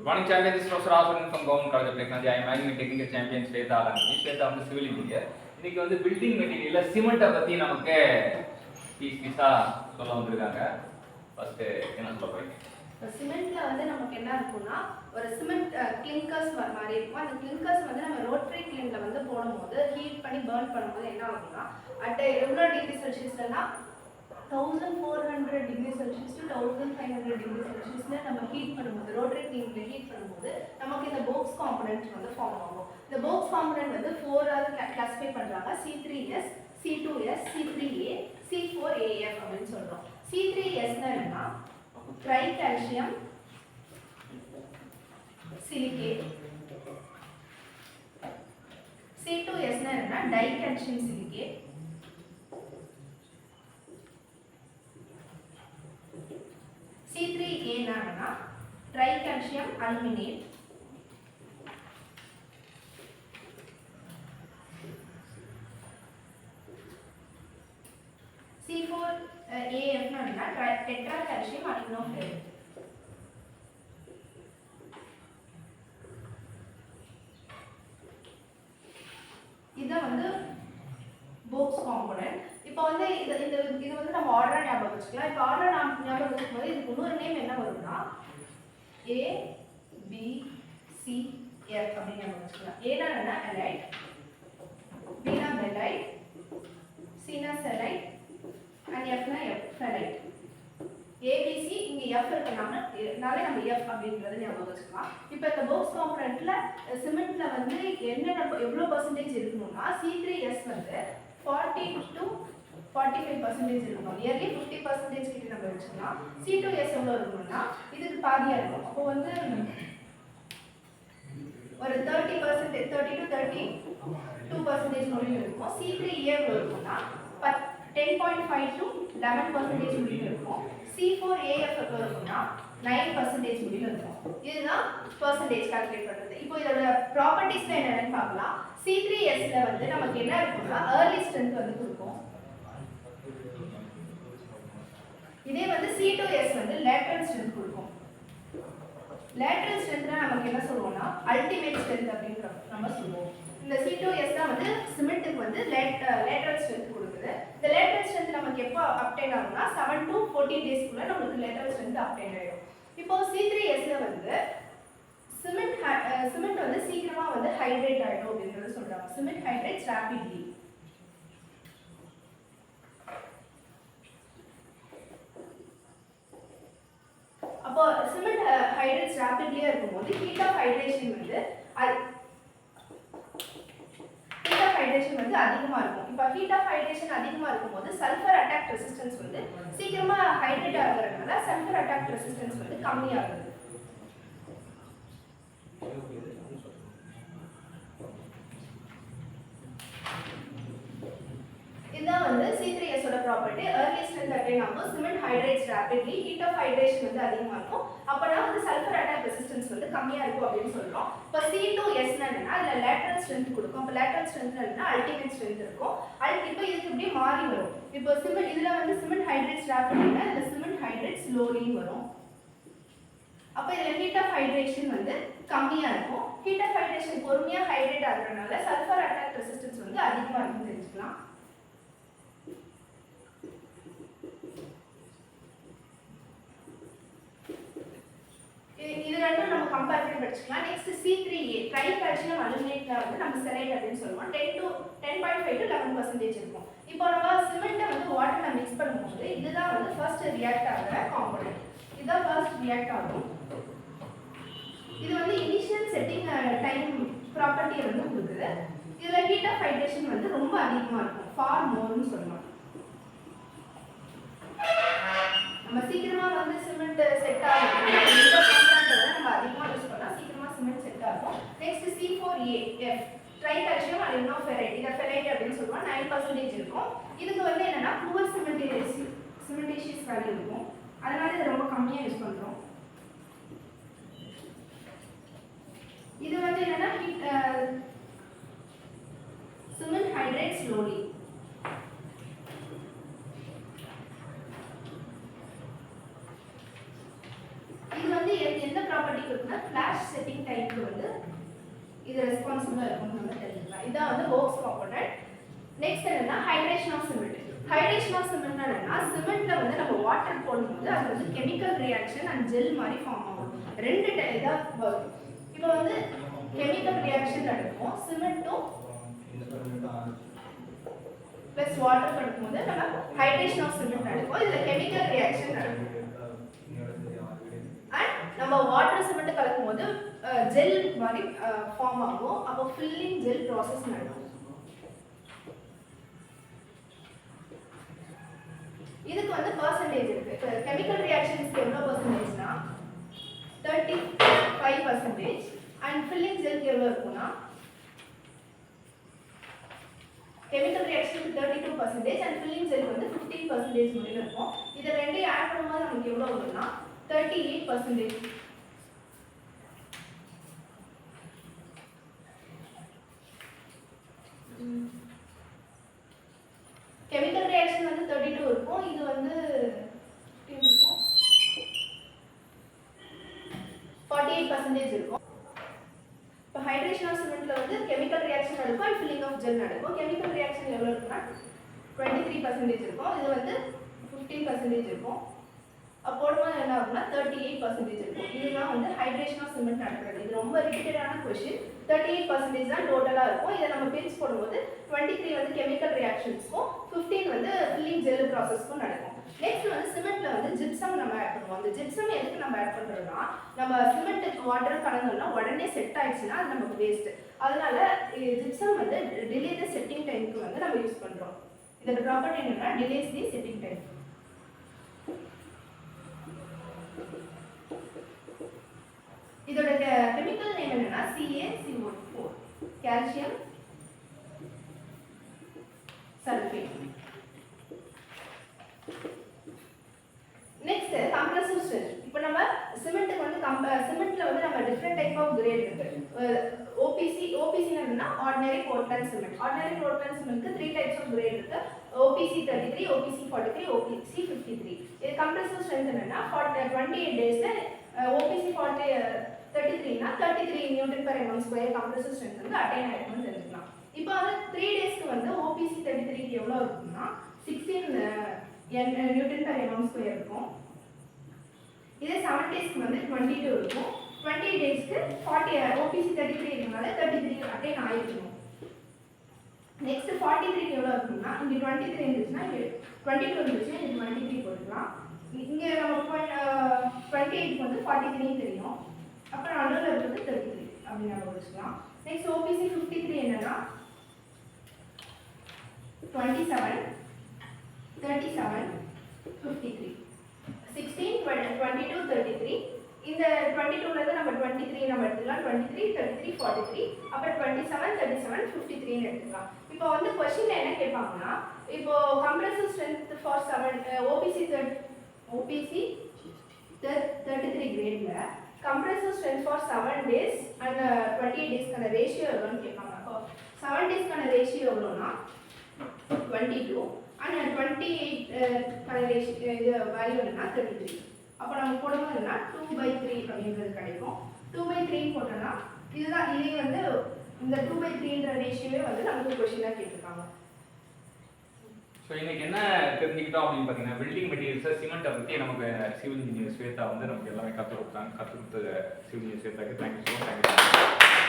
Good morning, champions. This is Professor Aswaran from Government College of Technology. I am having technical champion Shweta Alani. Shweta வந்து civil engineer. இன்னைக்கு வந்து building மெட்டீரியல்ல சிமெண்ட்டை பத்தி நமக்கு பீஸா சொல்ல வந்திருக்காங்க. First என்ன சொல்ல போறீங்க? சிமெண்ட்ல வந்து நமக்கு என்ன இருக்கும்னா ஒரு சிமெண்ட் கிளிங்கர்ஸ் மாதிரி இருக்கும். அந்த கிளிங்கர்ஸ் வந்து நம்ம ரோட்டரி கிளிங்ல வந்து போடும்போது ஹீட் பண்ணி பர்ன் பண்ணும்போது என்ன ஆகும்னா அட் எவ்வளோ டிகிரி செல்சியஸ்லனா 1400 டிகிரி செல்சியஸ் டு 1500 டிகிரி செல்சியஸ்ல நம்ம ஹீட் பண்ணும்போது ரோட்டரி கிளிங்ல ஹீட் பண்ணும்போது நமக்கு இந்த பாக்ஸ் காம்பனன்ட் வந்து ஃபார்ம் ஆகும். இந்த பாக்ஸ் காம்பனன்ட் வந்து 4 ஆக கிளாசிஃபை பண்றாங்க. C3S, C2S, C3A, C4AF அப்படின்னு சொல்றோம். C3S னா என்னன்னா ட்ரை கால்சியம் சிலிகேட். C2S னா என்னன்னா டை கால்சியம் சிலிகேட். C3A னா என்னன்னா ட்ரை கால்சியம் அலுமினேட். C4AF னா என்னன்னா டெட்ரா கால்சியம் அலுமினோஃபேரேட். இதான் வந்து பாக்ஸ் காம்போனன்ட். இப்போ வந்து இது வந்து நம்ம ஆர்டரா ஞாபகம் வச்சுக்கலாம். இப்போ ஆர்டரா ஞாபகம் வச்சுக்கும்போது இதுக்கு இன்னொரு நேம் என்ன வரும்னா A B C F அப்படின்னு ஞாபகம் வச்சுக்கலாம். A னா என்ன அலைட், B னா பெலைட், C னா செலைட் and F னா ஃபெலைட். A B C இங்க F இருக்கனால நம்ம F அப்படிங்கறத ஞாபகம் வச்சுக்கலாம். இப்போ இந்த பாக்ஸ் காம்போனன்ட்ல சிமெண்ட்ல வந்து எவ்வளவு பெர்சன்டேஜ் இருக்கணும்னா C3S வந்து 40 to 45% இருக்கணும். நியர்லி 50% கிட்ட நம்ம வச்சுக்கலாம். C2S எவ்வளவு இருக்கணும்னா இதுக்கு பாதியா இருக்கும். அப்போ வந்து ஒரு 30% 30 to 32% முடிவு இருக்கும். C3A எவ்வளவு இருக்கும்னா 10.5 to 11% முடிவு இருக்கும். C4AF எவ்வளவு இருக்கும்னா 9% முடிவு இருக்கும். இதுதான் பெர்சன்டேஜ் கால்குலேட் பண்றது. இப்போ இதோட ப்ராப்பர்ட்டீஸ்ல என்னன்னு பார்க்கலாம். C3S ல வந்து நமக்கு என்ன இருக்கும்னா early strength வந்து கொடுக்கும். இதே வந்து C2S வந்து lateral strength கொடுக்கும். lateral strengthனா நமக்கு என்ன சொல்லுவோம்னா ultimate strength அப்படிங்கற நம்ம சொல்லுவோம். இந்த C2S தான் வந்து சிமெண்ட்க்கு வந்து lateral strength கொடுக்குது. இந்த lateral strength நமக்கு எப்போ அப்டேன் ஆகும்னா 7 to 14 days குள்ள நமக்கு lateral strength அப்டேன் ஆயிடும். இப்போ C3S ல வந்து சிமெண்ட் வந்து சீக்கிரமா வந்து ஹைட்ரேட் ஆயிடும் அப்படிங்கறது சொல்றாங்க. Cement hydrates rapidly. அப்போ சிமெண்ட் ஹைட்ரேட்ஸ் rapidly இருக்கும்போது ஹீட் ஆஃப் ஹைட்ரேஷன் வந்து அதிகமா இருக்கும். இப்போ ஹீட் ஆஃப் ஹைட்ரேஷன் அதிகமா இருக்கும்போது சல்ஃபர் அட்டாக் ரெசிஸ்டன்ஸ் வந்து சீக்கிரமா ஹைட்ரேட் ஆகுறதுனால சல்ஃபர் அட்டாக் ரெசிஸ்டன்ஸ் வந்து கம்மியாகுது. இதுதான் வந்து C3S ஓட ப்ராப்பர்ட்டி. early strength அட்டைன் ஆகும். Cement hydrates rapidly. Heat of hydration வந்து அதிகமா இருக்கும். அப்பனா வந்து சல்ஃபர் அட்டாக் ரெசிஸ்டன்ஸ் வந்து கம்மியா இருக்கும் அப்படினு சொல்றோம். இப்போ C2S னா என்னன்னா அதுல lateral strength கொடுக்கும். அப்ப lateral strength னா ultimate strength இருக்கும். இப்போ இதுக்கு இப்படி மாறி வரும். இப்போ சிமெண்ட் இதுல வந்து சிமெண்ட் ஹைட்ரேட்ஸ் rapidly னா இதுல சிமெண்ட் ஹைட்ரேட்ஸ் slowly வரும். அப்ப இதுல ஹீட் ஆஃப் ஹைட்ரேஷன் வந்து கம்மியா இருக்கும். ஹீட் ஆஃப் ஹைட்ரேஷன் பொறுமையா ஹைட்ரேட் ஆகுறதுனால சல்ஃபர் அட்டாக் ரெசிஸ்டன்ஸ் வந்து அதிகமா இருக்குன்னு தெரிஞ்சுக்கலாம். இது ரெண்டும் நம்ம கம்பேர் பண்ணி படிச்சுக்கலாம். நெக்ஸ்ட் C3A ட்ரை கால்சியம் அலுமினேட்ல வந்து நம்ம செலைட் அப்படின்னு சொல்லுவோம். 10.5 to 11% இருக்கும். இப்போ நம்ம சிமெண்ட்டை வந்து வாட்டர்ல மிக்ஸ் பண்ணும்போது இதுதான் வந்து ஃபர்ஸ்ட் ரியாக்ட் ஆகுற காம்போனன்ட். இதுதான் ஃபர்ஸ்ட் ரியாக்ட் ஆகும். இது வந்து இனிஷியல் செட்டிங் டைம் ப்ராப்பர்ட்டியை வந்து கொடுக்குது. இதுல ஹீட் ஆஃப் ஹைட்ரேஷன் வந்து ரொம்ப அதிகமா இருக்கும். ஃபார் மோர்னு சொல்லலாம். நம்ம சீக்கிரமா வந்து சிமெண்ட் செட் ஆகும். இந்த காம்பனன்ட் நம்ம அதிகமா யூஸ் பண்ணா சீக்கிரமா சிமெண்ட் செட் ஆகும். Next C4AF tri calcium aluminoferrite. இத ஃபெலைட் அப்படினு சொல்றோம். 9% இருக்கும். இதுக்கு வந்து என்னன்னா புவர் சிமெண்டேஷியஸ் வேல்யூ இருக்கும். அதனால இத ரொம்ப கம்மியா யூஸ் பண்றோம். இது வந்து என்னன்னா சிமெண்ட் ஹைட்ரேட் ஸ்லோலி. இது வந்து எந்த ப்ராப்பர்ட்டிக்கு இருக்குன்னா ஃபிளாஷ் செட்டிங் டைம்க்கு வந்து இது ரெஸ்பான்சிபிளா இருக்கும்னு நம்ம தெரிஞ்சுக்கலாம். இதான் வந்து போக்ஸ் காம்பனன்ட். நெக்ஸ்ட் என்னன்னா hydration of cement. Hydration of cement என்னன்னா சிமெண்ட்ல வந்து நம்ம வாட்டர் போடும்போது அது வந்து கெமிக்கல் ரியாக்ஷன் அண்ட் ஜெல் மாதிரி ஃபார்ம் ஆகும். ரெண்டு இதா வரும். இப்போ வந்து கெமிக்கல் ரியாக்ஷன் நடக்கும் சிமெண்ட்டும் பிளஸ் வாட்டர் கலக்கும்போது நம்ம ஹைட்ரேஷன் ஆஃப் சிமெண்ட் நடக்கும். இதுல கெமிக்கல் ரியாக்ஷன் நடக்கும். அண்ட் நம்ம வாட்டர் சிமெண்ட் கலக்கும்போது ஜெல் மாதிரி ஃபார்ம் ஆகும். அப்போ ஃபில்லிங் ஜெல் ப்ராசஸ் நடக்கும். இதுக்கு வந்து பெர்சன்டேஜ் இருக்கு. கெமிக்கல் ரியாக்ஷன்ஸ்க்கு எவ்வளவு பெர்சன்டேஜ்னா 35% அண்ட் ஃபில்லிங் ஜெல்க்கு எவ்வளவு இருக்கும்னா கெமிக்கல் ரியாக்ஷனுக்கு 32% அண்ட் ஃபில்லிங் ஜெல்க்கு வந்து 15% மட்டும் இருக்கும். இத ரெண்டையும் ஆட் பண்ணும்போது நமக்கு எவ்வளவு வரும்னா 38%. கெமிக்கல் ரியாக்ஷன் வந்து 32 இருக்கும். இது வந்து 48% இருக்கும். இப்போ ஹைட்ரேஷன் ஆஃப் சிமெண்ட்ல வந்து கெமிக்கல் ரியாக்ஷன் நடக்கும் அண்ட் ஃபில்லிங் ஆஃப் ஜெல் நடக்கும். கெமிக்கல் ரியாக்ஷன் எவ்வளவு இருக்குன்னா 23% இருக்கும். இது வந்து 15% இருக்கும். போடும்போது என்ன ஆகும்னா 38% இருக்கும். இதுதான் வந்து ஹைட்ரேஷன் ஆஃப் சிமெண்ட் நடக்கிறது. இது ரொம்ப ரிப்பீட்டடான क्वेश्चन. 38% தான் டோட்டலா இருக்கும். இதை நம்ம பிரிச்சு போடும்போது 23 வந்து கெமிக்கல் ரியாக்ஷன்ஸ்க்கும் 15 வந்து ஃபில்லிங் ஜெல் ப்ராசஸ்க்கும் நடக்கும். நெக்ஸ்ட் வந்து சிமெண்ட்ல வந்து ஜிப்சம் நம்ம ஆட் பண்ணுவோம். அந்த ஜிப்சம் எதுக்கு நம்ம ஆட் பண்றோம்னா நம்ம சிமெண்ட்டுக்கு வாட்டர் கலந்தோம்னா உடனே செட் ஆயிடுச்சுன்னா அது நமக்கு வேஸ்ட். அதனால ஜிப்சம் வந்து டிலே தி செட்டிங் டைம்க்கு வந்து நம்ம யூஸ் பண்றோம். இதோட ப்ராப்பர்ட்டி என்னன்னா டிலேஸ் தி செட்டிங் டைம். இதோட கெமிக்கல் நேம் என்னன்னா CaCO4 calcium sulphate. Next compressive strength. இப்போ நம்ம சிமெண்ட்டுக்கு வந்து சிமெண்ட்ல வந்து நம்ம டிஃபரெண்ட் டைப் ஆஃப் கிரேட் இருக்கு. OPC என்னன்னா ordinary Portland cement. Ordinary Portland சிமெண்ட்க்கு 3 டைப்ஸ் ஆஃப் கிரேட் இருக்கு. OPC 33, OPC 43, OPC 53. இது கம்ப்ரசிவ் ஸ்ட்ரென்த் என்னன்னா 28 டேஸ்ல OPC 33னா 33 Newton per mm² compressive strength வந்து அட்டைன் ஆயிருக்கும்னு தெரிஞ்சுக்கலாம். இப்போ வந்து 3 டேஸ்க்கு வந்து OPC 33க்கு எவ்வளவு இருக்கும்னா 16 நியூட்டன் per mm² இருக்கும். இதே 7 டேஸ்க்கு வந்து 22 இருக்கும். 20 டேஸ்க்கு 40 OPC 33 இருக்கனால 33 அட்டைன் ஆயிருக்கும். நெக்ஸ்ட் 43க்கு எவ்வளவு இருக்கும்னா இங்க 23 இருந்துச்சுன்னா இங்க 22 இருந்துச்சுன்னா இங்க 23 போட்டுக்கலாம். இங்க நம்ம 28க்கு வந்து 43 தெரியும். அப்புறம் நடுவுல இருக்கிறது 33 அப்படி நம்ம வச்சுக்கலாம். நெக்ஸ்ட் OPC 53 என்னன்னா 27 37 53 16 22 33. இந்த 22ல இருந்து நம்ம 23 நம்ம எடுத்துக்கலாம். 23 33 43 அப்புறம் 27 37 53 ன்னு எடுத்துக்கலாம். இப்போ வந்து क्वेश्चनல என்ன கேட்பாங்கன்னா இப்போ கம்ப்ரசிவ் ஸ்ட்ரென்த் ஃபார் 7 OPC 33 கிரேட்ல compressive strength for 7 days and 28 டேஸ்க்கான ரேஷியோ எவ்வளோன்னு கேட்பாங்க. அப்போ 7 டேஸ்க்கான ரேஷியோ எவ்வளோனா 22 அண்ட் 28க்கான ரேஷியோ இது வேல்யூ என்னன்னா 33. அப்போ நம்ம போடும்போதுன்னா 2/3 அப்படின்றது கிடைக்கும். 2/3 போட்டோம்னா இதுதான் இதே வந்து இந்த 2/3ன்ற ரேஷியோவே வந்து நமக்கு கொஸ்டினாக கேட்டிருக்காங்க. ஸோ இன்னைக்கு என்ன தெரிஞ்சுக்கிட்டோம் அப்படின்னு பார்த்தீங்கன்னா பில்டிங் மெட்டீரியல்ஸை சிமெண்ட்டை பற்றி நமக்கு சிவில் இன்ஜினியர் ஸ்வேதா வந்து நமக்கு எல்லாமே கற்றுக் கொடுத்தாங்க. கற்றுக் கொடுத்த சிவில் இன்ஜினியர் ஸ்வேதாக்கு தேங்க்யூ ஸோ மச்.